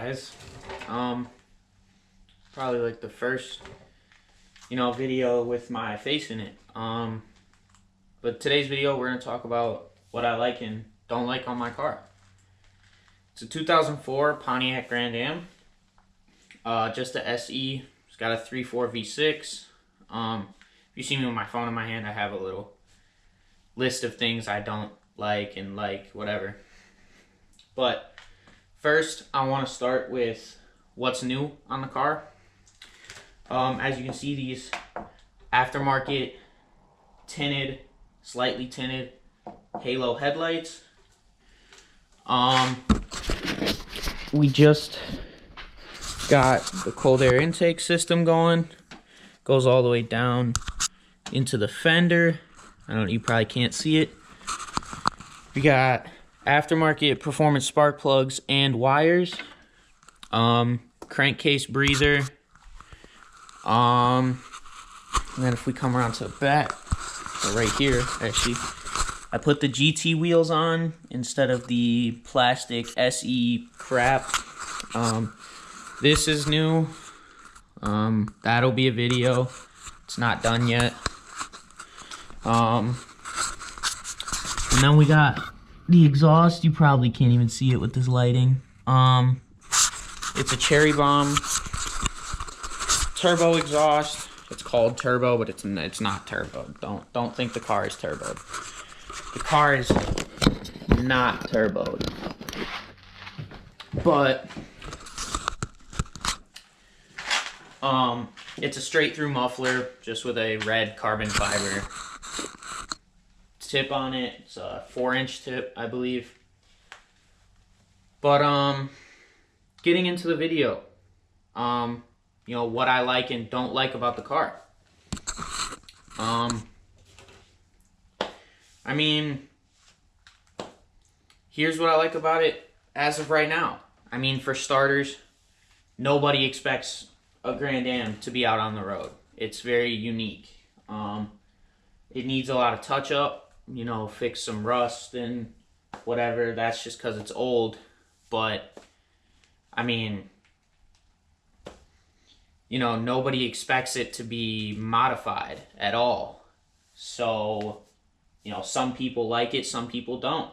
guys. Probably like the first, video with my face in it. But today's video, we're gonna talk about what I like and don't like on my car. It's a 2004 Pontiac Grand Am. Just a SE. It's got a 3.4 V6. If you see me with my phone in my hand, I have a little list of things I don't like and like, whatever. But first, I want to start with what's new on the car. As you can see, these aftermarket tinted, slightly tinted halo headlights. We just got the cold air intake system going. Goes all the way down into the fender. You probably can't see it. We got aftermarket performance spark plugs and wires. Crankcase breather. And then if we come around to the back, so right here, actually, I put the GT wheels on instead of the plastic SE crap. This is new. That'll be a video. It's not done yet. And then we got the exhaust. You probably can't even see it with this lighting. It's a Cherry Bomb turbo exhaust. It's called turbo, but it's not turbo. Don't think the car is turboed. The car is not turboed. But it's a straight through muffler just with a red carbon fiber tip on it. It's a 4-inch tip, I believe. But getting into the video, what I like and don't like about the car. Here's what I like about it as of right now. For starters, nobody expects a Grand Am to be out on the road. It's very unique. It needs a lot of touch up, fix some rust and whatever. That's just because it's old. But, nobody expects it to be modified at all. So, some people like it, some people don't.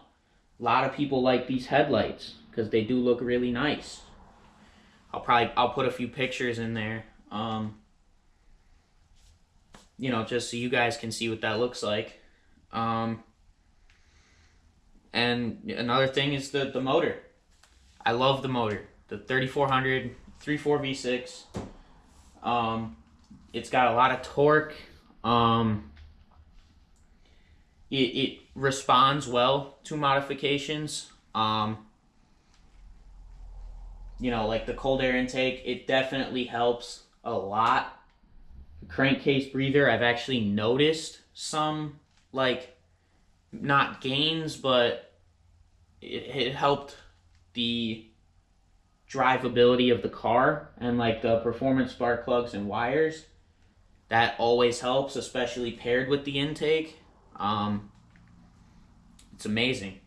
A lot of people like these headlights because they do look really nice. I'll put a few pictures in there, just so you guys can see what that looks like. And another thing is the motor. I love the motor. The 3400 3.4 V6. It's got a lot of torque. It responds well to modifications. Like the cold air intake, it definitely helps a lot. The crankcase breather, I've actually noticed some, not gains, but it helped the drivability of the car. And the performance spark plugs and wires, that always helps, especially paired with the intake. It's amazing.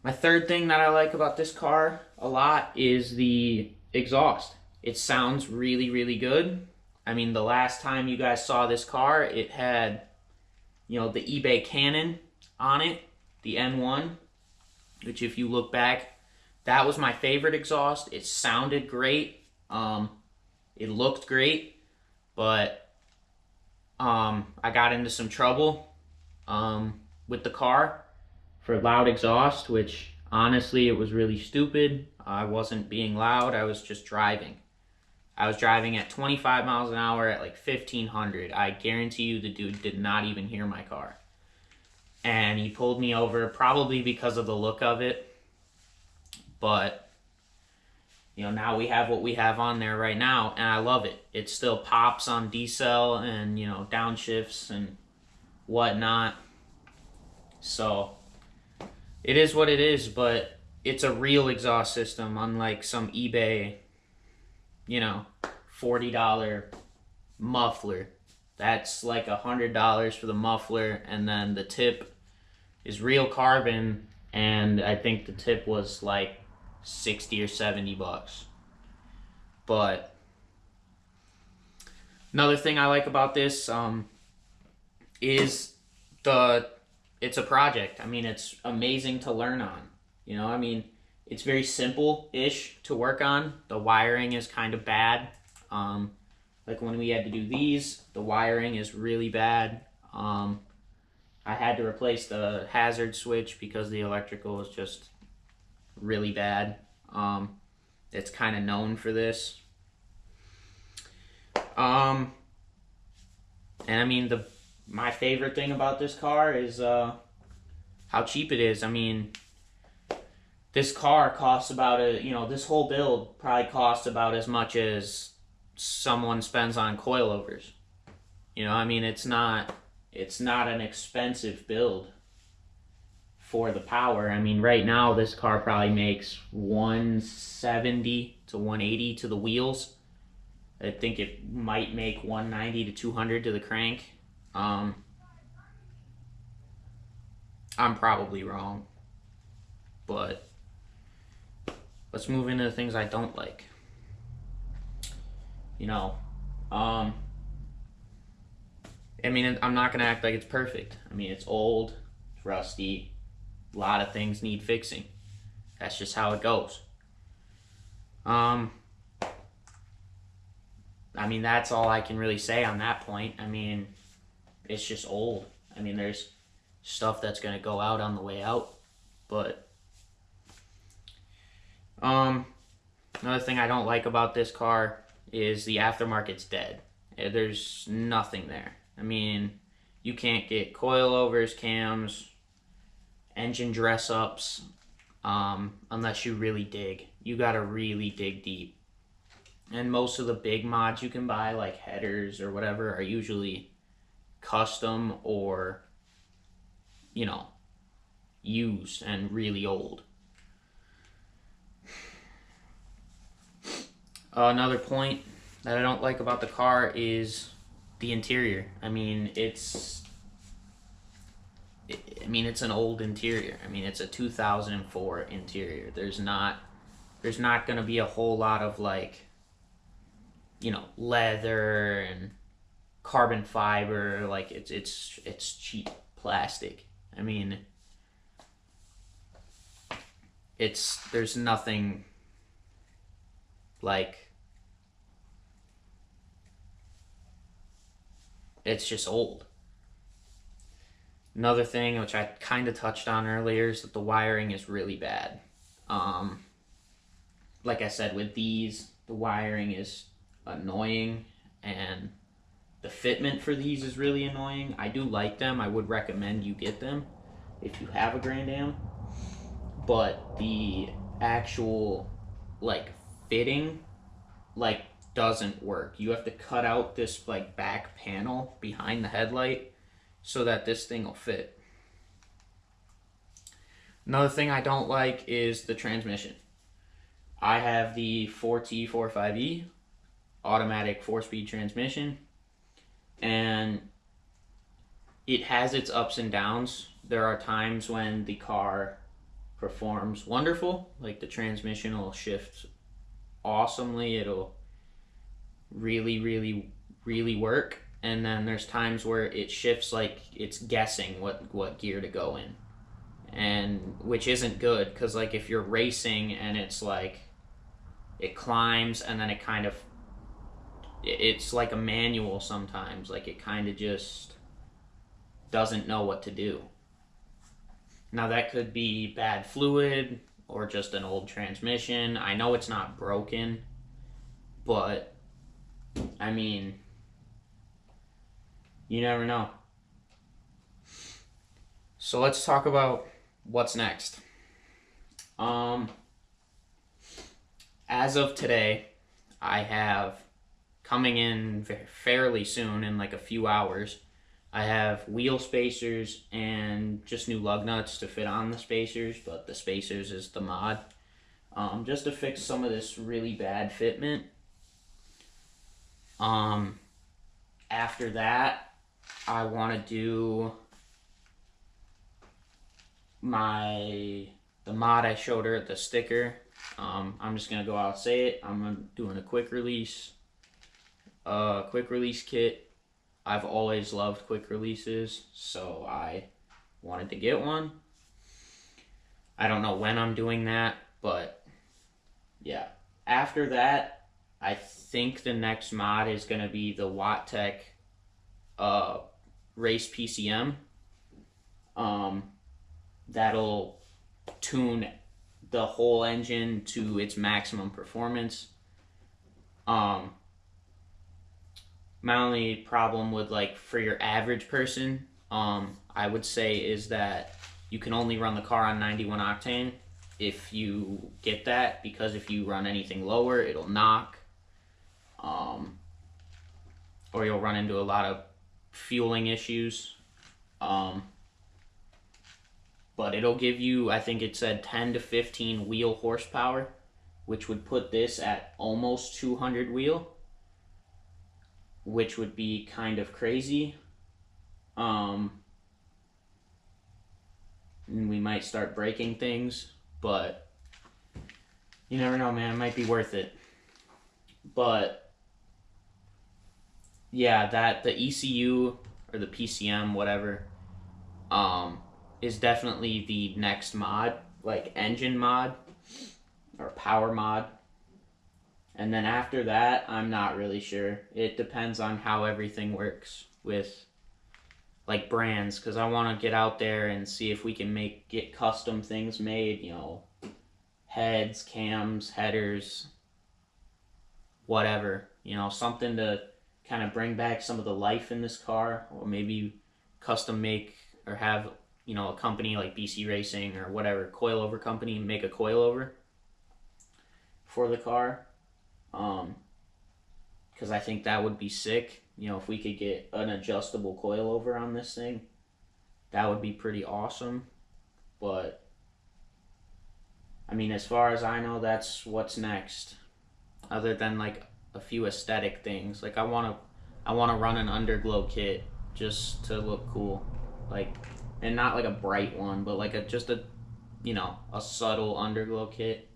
My third thing that I like about this car a lot is the exhaust. It sounds really, really good. The last time you guys saw this car, it had, the eBay Cannon on it, the N1, which if you look back, that was my favorite exhaust. It sounded great. It looked great, but I got into some trouble with the car for loud exhaust, which honestly, it was really stupid. I wasn't being loud. I was just driving. I was driving at 25 miles an hour at 1500. I guarantee you the dude did not even hear my car. And he pulled me over probably because of the look of it. But, now we have what we have on there right now, and I love it. It still pops on decel and, downshifts and whatnot. So, it is what it is, but it's a real exhaust system, unlike some eBay, $40 muffler. That's like $100 for the muffler, and then the tip is real carbon, and I think the tip was $60 or $70. But another thing I like about this is it's a project. I mean, it's amazing to learn on. You know, I mean, it's very simple-ish to work on. The wiring is kind of bad. Like when we had to do these, the wiring is really bad. I had to replace the hazard switch because the electrical is just really bad. It's kind of known for this. And I mean, my favorite thing about this car is how cheap it is. I mean, this car costs about this whole build probably costs about as much as someone spends on coilovers. You know, I mean, it's not an expensive build for the power. I mean, right now this car probably makes 170 to 180 to the wheels. I think it might make 190 to 200 to the crank. I'm probably wrong, but let's move into the things I don't like. You know, I mean, I'm not gonna act like it's perfect. I mean, it's old, it's rusty, a lot of things need fixing. That's just how it goes. I mean, that's all I can really say on that point. I mean, it's just old. I mean, there's stuff that's gonna go out on the way out, but another thing I don't like about this car is the aftermarket's dead. There's nothing there. I mean, you can't get coilovers, cams, engine dress-ups, unless you really dig. You gotta really dig deep. And most of the big mods you can buy, like headers or whatever, are usually custom or, you know, used and really old. Another point that I don't like about the car is the interior. I mean, it's an old interior. I mean, it's a 2004 interior. There's not going to be a whole lot of, like, you know, leather and carbon fiber. Like, it's cheap plastic. I mean, there's nothing like, it's just old. Another thing, which I kind of touched on earlier, is that the wiring is really bad. Like I said, with these, the wiring is annoying, and the fitment for these is really annoying. I do like them. I would recommend you get them if you have a Grand Am. But the actual, like, fitting, like, doesn't work. You have to cut out this, like, back panel behind the headlight so that this thing will fit. Another thing I don't like is the transmission. I have the 4T45E automatic 4-speed transmission, and it has its ups and downs. There are times when the car performs wonderful, like the transmission will shift awesomely, it'll really, really, really work. And then there's times where it shifts like it's guessing what gear to go in, and which isn't good, because like if you're racing and it's like it climbs and then it kind of, it's like a manual sometimes, like it kind of just doesn't know what to do. Now that could be bad fluid or just an old transmission. I know it's not broken, but I mean, you never know. So let's talk about what's next. As of today, I have coming in fairly soon, in like a few hours, I have wheel spacers and just new lug nuts to fit on the spacers, but the spacers is the mod. Just to fix some of this really bad fitment. After that, I want to do the mod I showed her, the sticker. I'm just gonna go out and say it. I'm doing a quick release kit. I've always loved quick releases, so I wanted to get one. I don't know when I'm doing that, but yeah. After that, I think the next mod is gonna be the Wattek Race PCM. That'll tune the whole engine to its maximum performance. My only problem with, like, for your average person, I would say is that you can only run the car on 91 octane if you get that, because if you run anything lower, it'll knock, or you'll run into a lot of fueling issues. But it'll give you, I think it said 10 to 15 wheel horsepower, which would put this at almost 200 wheel, which would be kind of crazy. And we might start breaking things, but you never know, man. It might be worth it. But yeah, that the ECU or the PCM, whatever, is definitely the next mod, like engine mod or power mod. And then after that, I'm not really sure. It depends on how everything works with, like, brands, because I want to get out there and see if we can get custom things made, you know, heads, cams, headers, whatever, you know, something to kind of bring back some of the life in this car, or maybe custom make or have, you know, a company like BC Racing or whatever, coilover company, make a coilover for the car. Because I think that would be sick. You know, if we could get an adjustable coilover on this thing, that would be pretty awesome. But I mean, as far as I know, that's what's next. Other than, like, a few aesthetic things, like I wanna run an underglow kit just to look cool, like, and not like a bright one, but like just a, you know, a subtle underglow kit.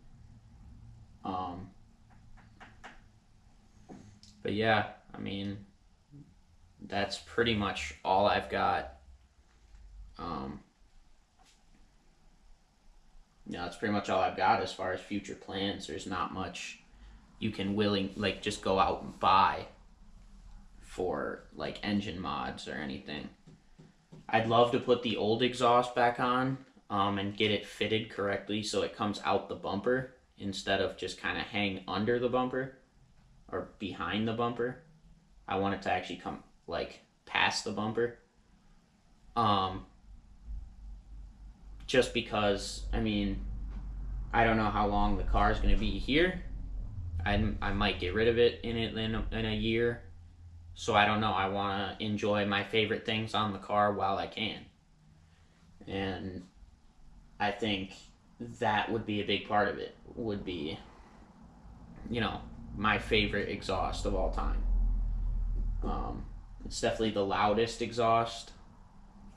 But yeah, I mean, that's pretty much all I've got. Yeah, that's pretty much all I've got as far as future plans. There's not much you can just go out and buy for, like, engine mods or anything. I'd love to put the old exhaust back on, and get it fitted correctly so it comes out the bumper instead of just kind of hang under the bumper or behind the bumper. I want it to actually come, like, past the bumper. Just because, I mean, I don't know how long the car is going to be here. I might get rid of it in a year. So I don't know. I want to enjoy my favorite things on the car while I can. And I think that would be a big part of it. Would be, you know, my favorite exhaust of all time. It's definitely the loudest exhaust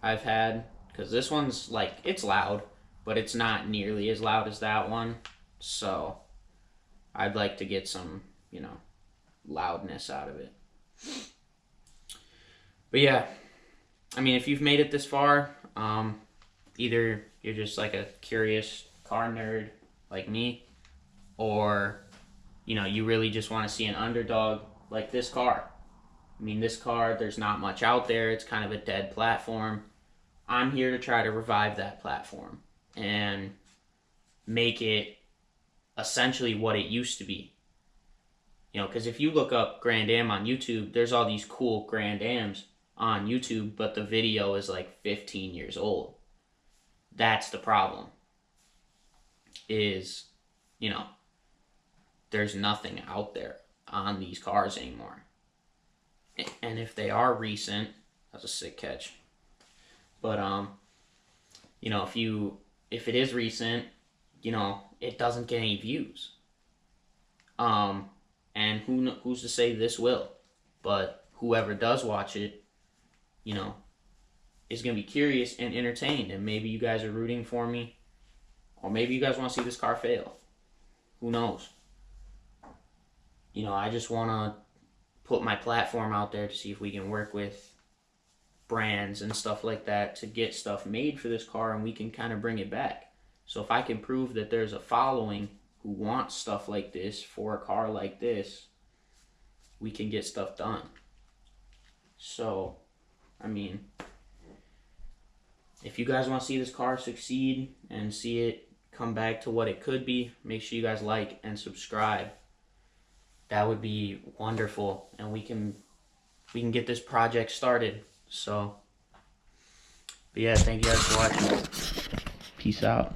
I've had, because this one's, like, it's loud, but it's not nearly as loud as that one. So I'd like to get some, you know, loudness out of it. But yeah, I mean, if you've made it this far, either you're just like a curious car nerd like me, or, you know, you really just want to see an underdog like this car. I mean, this car, there's not much out there. It's kind of a dead platform. I'm here to try to revive that platform and make it essentially what it used to be. You know, because if you look up Grand Am on YouTube, there's all these cool Grand Ams on YouTube, but the video is like 15 years old. That's the problem. Is, you know, there's nothing out there on these cars anymore. And if they are recent, that's a sick catch. But you know, if it is recent, you know, it doesn't get any views. And who's to say this will? But whoever does watch it, you know, is going to be curious and entertained. And maybe you guys are rooting for me. Or maybe you guys want to see this car fail. who knows? You know, I just want to put my platform out there to see if we can work with brands and stuff like that to get stuff made for this car, and we can kind of bring it back. So if I can prove that there's a following who wants stuff like this for a car like this, we can get stuff done. So, I mean, if you guys want to see this car succeed and see it come back to what it could be, make sure you guys like and subscribe. That would be wonderful, and we can get this project started. So, but yeah, thank you guys for watching. Peace out.